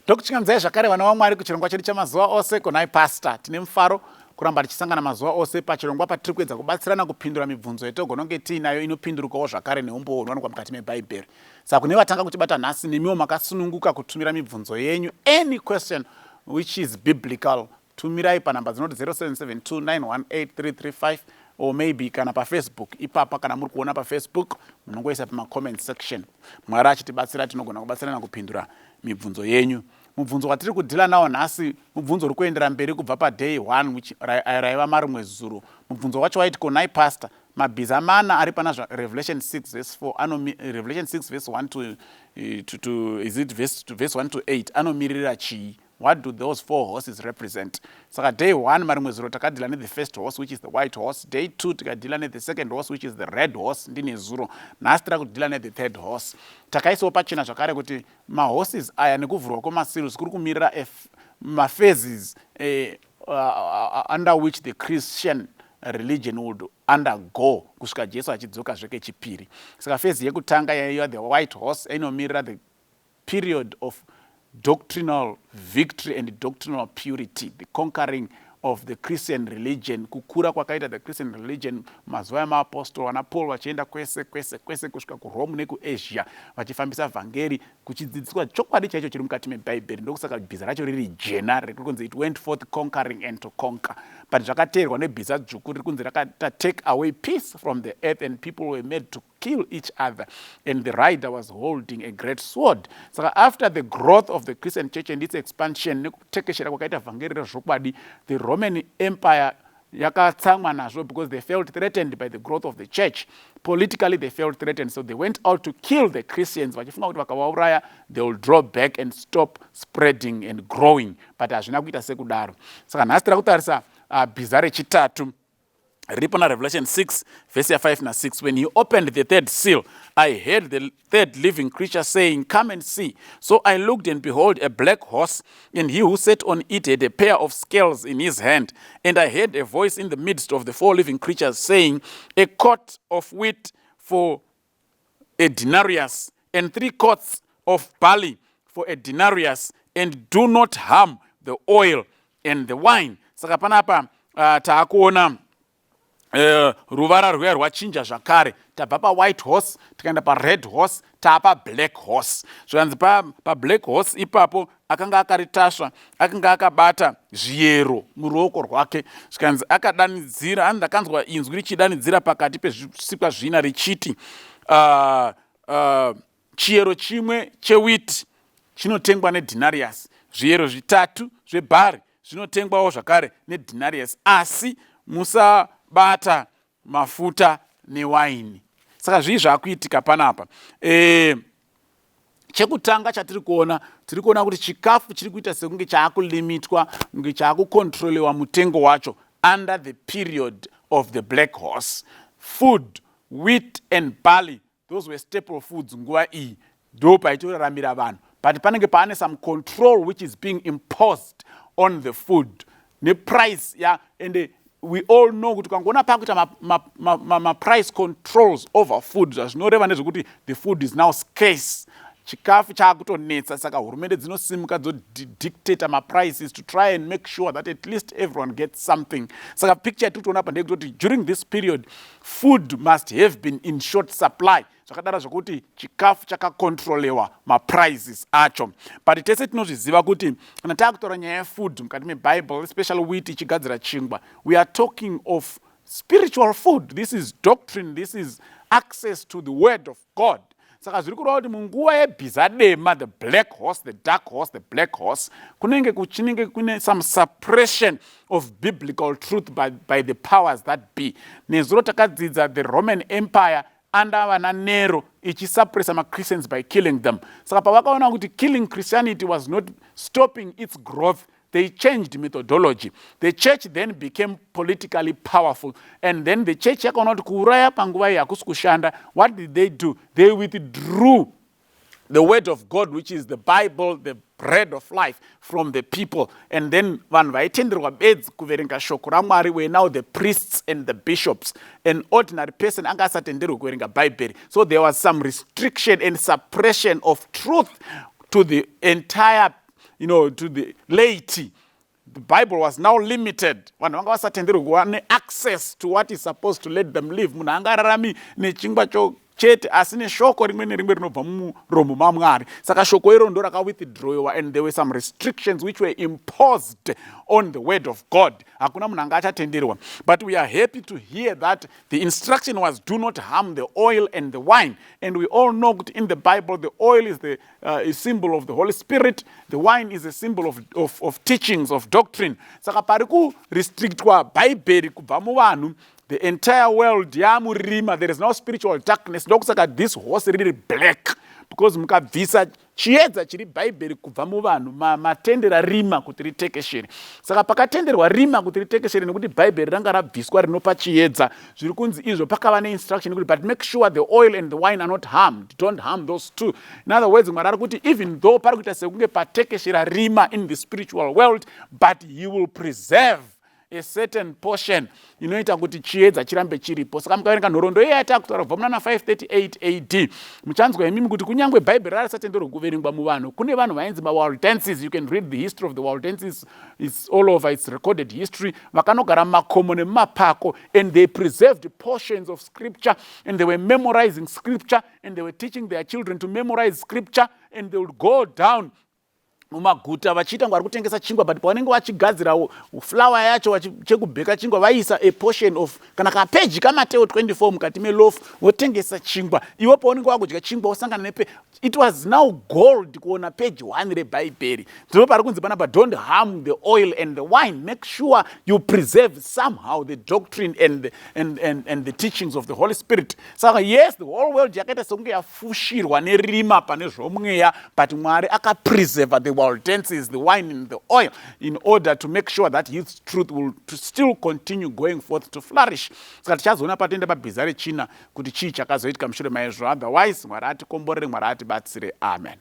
Ndokuchingamdzai zvakare vana vaMwari kuchirongwa chedu chamazuva ose kuNhai Pastor. Tine mufaro kuramba tichisangana mazuva ose pachirongwa patiri kuedza kubatsirana kupindura mibvunzo yetogononge tiinayo inopindurukawo zvakare neumbo hunowanikwa mukati meBhaibheri. Saka kune vatanga kutibata nhasi nemiwo makasununguka kutumira mibvunzo yenyu, any question which is biblical, tumirai panhamba dzinoti 0772918335 or maybe kana paFacebook. Ipapa kana muri kuona paFacebook munongoisa pamacomment section. Mwari achitibatsira tinogona kubatsirana kupindura mibvunzo yenyu. Mubvunzo watiri kudhila nawo nhasi mubvunzo uri kuendera mberi kubva paday 1 which raiva marumwe zuro. Mubvunzo wacho waiti kuNhai Pastor, Mabhiza mana ari pana Revelation 6 verse 4 Revelation 6 verse 1 to is it verse 1 to 8 anomirira chii? What do those 4 horses represent? Saka day 1 marumwe zuro takadhila the first horse which is the white horse. Day 2 tikadhila the second horse which is the red horse ndine zuro. Nhasi tiri kudhila the third horse. Takaisawo pachena zvakare kuti mahorses aya nekuvhurwa kwemaseals kuri kumirira maphases under which the Christian religion would undergo kusvika Jesu achidzoka zveke chipiri. Saka phase yekutanga yaiva the white horse inomirira the period of doctrinal victory and doctrinal purity, the conquering of the Christian religion, kukura kwakaita the Christian religion mazuva emaapostoli ana Paul vachienda kwese kusvika kuRome nekuAsia vachifambisa vhangeri kuchidzidziswa chokwadi chaicho chiri mukati meBhaibheri. Ndokusaka bhiza racho riri jena riri kunzi it went forth conquering and to conquer, but zvakateerwa nebhiza dzvuku riri kunzi rakata take away peace from the earth and people were made to kill each other and the rider was holding a great sword. Saka after the growth of the Christian church and its expansion nekutekeshera kwakaita vhangeri rezvokwadi, the Roman Empire yakatsamwa nazvo because they felt threatened by the growth of the church. Politically they felt threatened, so they went out to kill the Christians. Vachifunga kuti vakavauraya they will draw back and stop spreading and growing, but hazvina kuita sekudaro. Saka nhasi tiri kutarisa bhiza rechitatu riri pana Revelation 6 verse 5 na 6. When he opened the third seal, I heard the third living creature saying, come and see. So I looked, and behold, a black horse, and he who sat on it had a pair of scales in his hand. And I heard a voice in the midst of the 4 living creatures saying, a quart of wheat for a denarius, and 3 quarts of barley for a denarius, and do not harm the oil and the wine. Saka panapa taakuona ruvara rwuya rwachinja zvakare, tabva pa-white horse tikaenda pa-red horse taapa-black horse. Zvikanzi pa-black horse ipapo akanga akaritasva akanga akabata zviyero muruoko rwake. Zvikanzi akadanidzira, ndakanzwa inzwi richidanidzira pakati pezvisikwa zvina richiti chiyero chimwe chewiti chinotengwa nedenarius, zviyero 3 zvebhari zvinotengwawo zvakare nedenarius, asi musabata mafuta newaini. Saka zvii zvaakuitika panapa. Chekutanga chatiri kuona, tiri kuona kuti chikafu chiri kuita sekunge chaakulimitwa, kunge chaakukontrolewa mutengo wacho under the period of the black horse. Food, wheat and barley, those were staple foods nguva iyi, ndo paitoraramira vanhu, but panenge paane some control which is being imposed on the food neprice and we all know kuti kangoona pakuita price controls over food zvazvinoreva nezvekuti the food is now scarce, chikafu chaakutonetsa. Saka hurumende dzinosimuka dzodictate prices to try and make sure that at least everyone gets something. Saka picture yatiri kuona apa ndeyekuti during this period food must have been in short supply, zvakadaro zvokuti chikafu chakakontrolewa maprices acho. But tese tinozviziva kuti kana taakutaura nyaya yefood mukati meBible, especially wheat ichigadzira chingwa, we are talking of spiritual food. This is doctrine, this is access to the word of God. Saka zviri kureva kuti munguva yebhiza dema, the black horse, the dark horse, the black horse, kunenge kune some suppression of biblical truth by the powers that be. Nezuro takadzidza the Roman Empire under vana Nero ichisuppressa ma-Christians by killing them. Saka pavakaona kuti killing Christianity was not stopping its growth, they changed methodology. The church then became politically powerful, and then the church yakaona kuti kuuraya panguva iyi hakusi kushanda. What did they do? They withdrew the word of God, which is the Bible, the bread of life, from the people. And then vanhu vaitenderwa bedzi kuverenga shoko raMwari were now the priests and the bishops. An ordinary person anga asatenderwi kuverenga Bhaibheri. So there was some restriction and suppression of truth to the entire to the laity. The Bible was now limited. Vanhu vanga vasatenderwi kuva ne-access to what is supposed to let them live. Munhu angararami nechingwa chete asi neshoko rimwe nerimwe rinobva mumuromo maMwari. Saka shoko iro ndo rakawithdrawiwa, and there were some restrictions which were imposed on the word of God. Hakuna munhu anga achatenderwa. But we are happy to hear that the instruction was, do not harm the oil and the wine. And we all know that in the Bible the oil is the a symbol of the Holy Spirit, the wine is a symbol of teachings, of doctrine. Saka pari ku restrictwa Bible kubva muvanhu, the entire world yamurima, there is no spiritual darkness. Ndokusaka this horse really black, because mukabvisa chiedza chiri bhaibheri kubva muvanhu matendera rima kuti ritekeshere. Saka pakatenderwa rima kuti ritekeshere nekuti bhaibheri ranga rabviswa rinopa chiedza, zviri kunzi izvo pakava neinstruction kuti but make sure the oil and the wine are not harmed. Don't harm those two. In other words, Mwari ari kuti even though pari kuita sekunge patekeshera rima in the spiritual world, but he will preserve a certain portion inoita kuti chiedza chirambe chiripo. Saka mukaverenga nhoroondo iya yatakutaura kubva muna 538 AD, muchanzwa imimi kuti kunyangwe bhaibheri rarisatenderwa kuverengwa muvanhu, kune vanhu vainzi mawaldenses. You can read the history of the Waldenses. It's all over, it's recorded history. Vakanogara mumakomo nemumapako, and they preserved portions of scripture, and they were memorizing scripture, and they were teaching their children to memorize scripture, and they would go down mumaguta vachiita ngwari kutengesa chingwa, but pavanenge vachigadzira flour yacho chekubheka chingwa vaisa a portion of kana kapeji kaMateo 24 mukati meloaf votengesa chingwa. Iwo paunenge wakudya chingwa usangana nepe, it was now gold kuona page 1 rebhaibheri. Ndipo pari kunzi panapa, don't harm the oil and the wine. Make sure you preserve somehow the doctrine and the teachings of the Holy Spirit. Saka yes, the whole world yakaita sekunge yafushirwa nerima pane zvomweya, but Mwari akapreserve the Waldenses, the wine and the oil, in order to make sure that his truth will still continue going forth to flourish. Saka tichazoona patenda pabhiza rechina kuti chii chakazoitika mushure maizvo. Otherwise Mwari atikomborere, Mwari atibatsire. Amen.